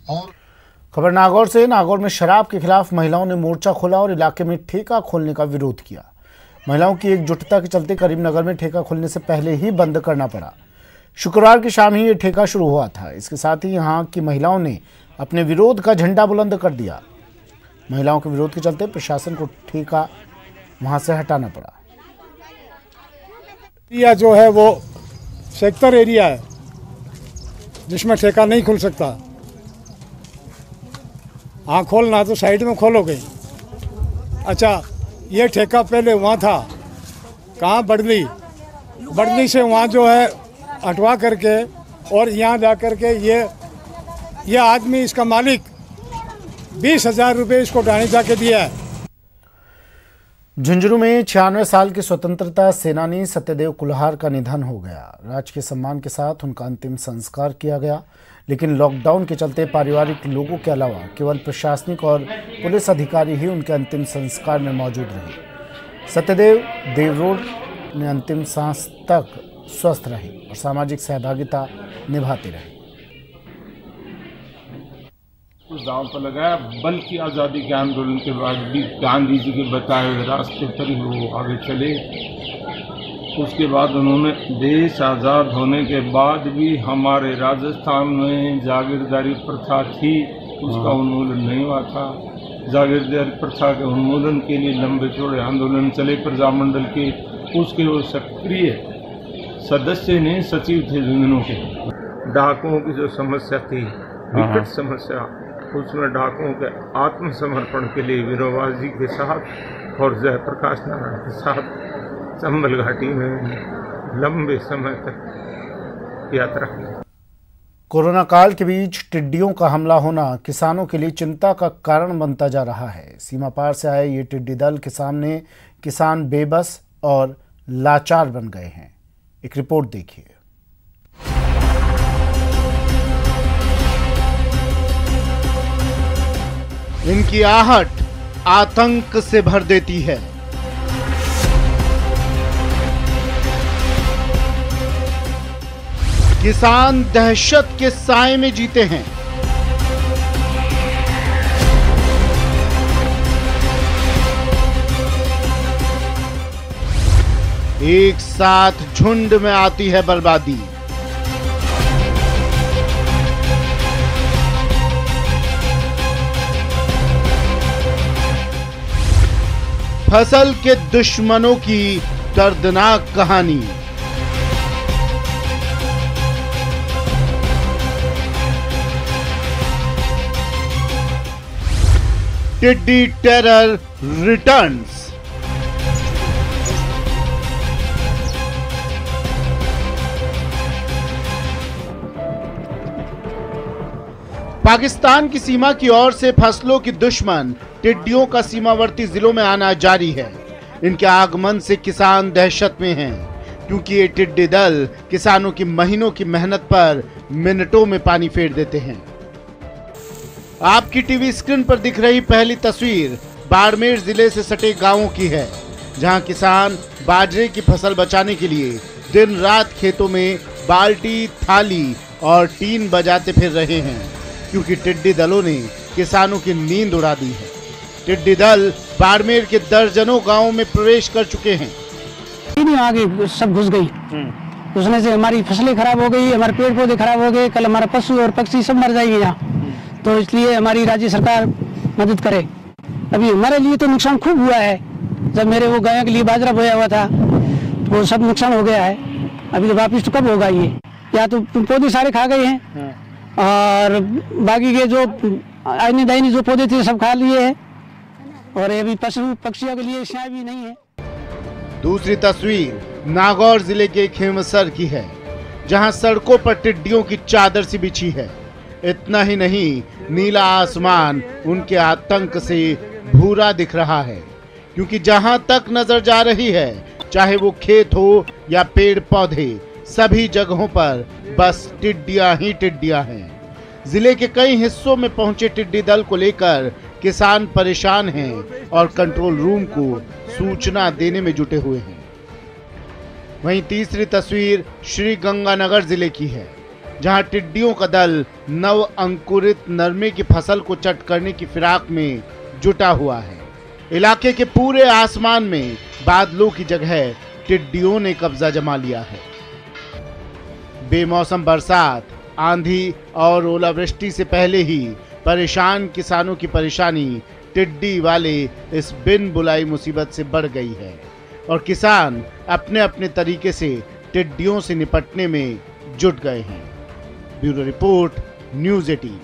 और खबर नागौर से। नागौर में शराब के खिलाफ महिलाओं ने मोर्चा खोला और इलाके में ठेका खोलने का विरोध किया। महिलाओं की एकजुटता के चलते करीमनगर में ठेका खोलने से पहले ही बंद करना पड़ा। शुक्रवार की शाम ही ये ठेका शुरू हुआ था। इसके साथ ही यहाँ की महिलाओं ने अपने विरोध का झंडा बुलंद कर दिया। महिलाओं के विरोध के चलते प्रशासन को ठेका वहां से हटाना पड़ा। एरिया जो है वो सेक्टर एरिया है जिसमें ठेका नहीं खुल सकता। हाँ, खोलना तो साइड में खोलोगे। अच्छा, ये ठेका पहले वहाँ था, कहाँ, बड़ली से वहाँ जो है हटवा करके और यहाँ जा करके ये आदमी, इसका मालिक 20,000 रुपये इसको ढाणी जाके दिया है। झुंझुनू में 96 साल के स्वतंत्रता सेनानी सत्यदेव कुल्हार का निधन हो गया। राजकीय सम्मान के साथ उनका अंतिम संस्कार किया गया, लेकिन लॉकडाउन के चलते पारिवारिक लोगों के अलावा केवल प्रशासनिक और पुलिस अधिकारी ही उनके अंतिम संस्कार में मौजूद रहे। सत्यदेव देवरोड ने अंतिम सांस तक स्वस्थ रहे और सामाजिक सहभागिता निभाते रहे। दांव पर लगाया, बल्कि आज़ादी के आंदोलन के बाद भी गांधी जी के बताए हुए रास्ते पर ही वो आगे चले। उसके बाद उन्होंने देश आज़ाद होने के बाद भी हमारे राजस्थान में जागीरदारी प्रथा थी, उसका उन्मूलन नहीं हुआ था। जागीरदारी प्रथा के उन्मूलन के लिए लंबे चौड़े आंदोलन चले प्रजामंडल के। उसके वो सक्रिय सदस्य नहीं, सचिव थे झुंझुनू के। डाकुओं की जो समस्या थी, विकट समस्या, उसमें डाकुओं के आत्मसमर्पण के लिए वीरोवास जी के साथ और जयप्रकाश नारायण के साथ चंबल घाटी में लंबे समय तक यात्रा की। कोरोना काल के बीच टिड्डियों का हमला होना किसानों के लिए चिंता का कारण बनता जा रहा है। सीमा पार से आए ये टिड्डी दल के सामने किसान बेबस और लाचार बन गए हैं। एक रिपोर्ट देखिए। इनकी आहट आतंक से भर देती है। किसान दहशत के साए में जीते हैं। एक साथ झुंड में आती है बर्बादी। फसल के दुश्मनों की दर्दनाक कहानी। टिड्डी टेरर रिटर्न्स। पाकिस्तान की सीमा की ओर से फसलों की दुश्मन टिड्डियों का सीमावर्ती जिलों में आना जारी है। इनके आगमन से किसान दहशत में हैं, क्योंकि ये टिड्डी दल किसानों की महीनों की मेहनत पर मिनटों में पानी फेर देते हैं। आपकी टीवी स्क्रीन पर दिख रही पहली तस्वीर बाड़मेर जिले से सटे गांवों की है, जहां किसान बाजरे की फसल बचाने के लिए दिन रात खेतों में बाल्टी, थाली और टीन बजाते फिर रहे हैं, क्योंकि टिड्डी दलों ने किसानों की नींद उड़ा दी है। टिड्डी दल बाड़मेर के दर्जनों गांवों में प्रवेश कर चुके हैं। आगे सब घुस गई, घुसने से हमारी फसलें खराब हो गई, हमारे पेड़ पौधे खराब हो गए, कल हमारा पशु और पक्षी सब मर जाएंगे यहाँ। तो इसलिए हमारी राज्य सरकार मदद करे। अभी हमारे लिए तो नुकसान खूब हुआ है। जब मेरे वो गायों के लिए बाजरा बोया हुआ था तो वो सब नुकसान हो गया है। अभी तो वापिस तो कब होगा ये, या तो पौधे सारे खा गए हैं और बाकी के जो आइनी दाइनी जो पौधे थे सब खा लिए हैं, और अभी पशु पक्षियों के लिए छाया भी नहीं है। दूसरी तस्वीर नागौर जिले के खेमसर की है, जहां सड़कों पर टिड्डियों की चादर सी बिछी है। इतना ही नहीं, नीला आसमान उनके आतंक से भूरा दिख रहा है, क्योंकि जहां तक नजर जा रही है, चाहे वो खेत हो या पेड़ पौधे, सभी जगहों पर बस टिड्डियां ही टिड्डियां हैं। जिले के कई हिस्सों में पहुंचे टिड्डी दल को लेकर किसान परेशान हैं और कंट्रोल रूम को सूचना देने में जुटे हुए हैं। वहीं तीसरी तस्वीर श्री गंगानगर जिले की है, जहां टिड्डियों का दल नव अंकुरित नरमे की फसल को चट करने की फिराक में जुटा हुआ है। इलाके के पूरे आसमान में बादलों की जगह टिड्डियों ने कब्जा जमा लिया है। बेमौसम बरसात, आंधी और ओलावृष्टि से पहले ही परेशान किसानों की परेशानी टिड्डी वाले इस बिन बुलाई मुसीबत से बढ़ गई है और किसान अपने अपने तरीके से टिड्डियों से निपटने में जुट गए हैं। Bureau report, news 18।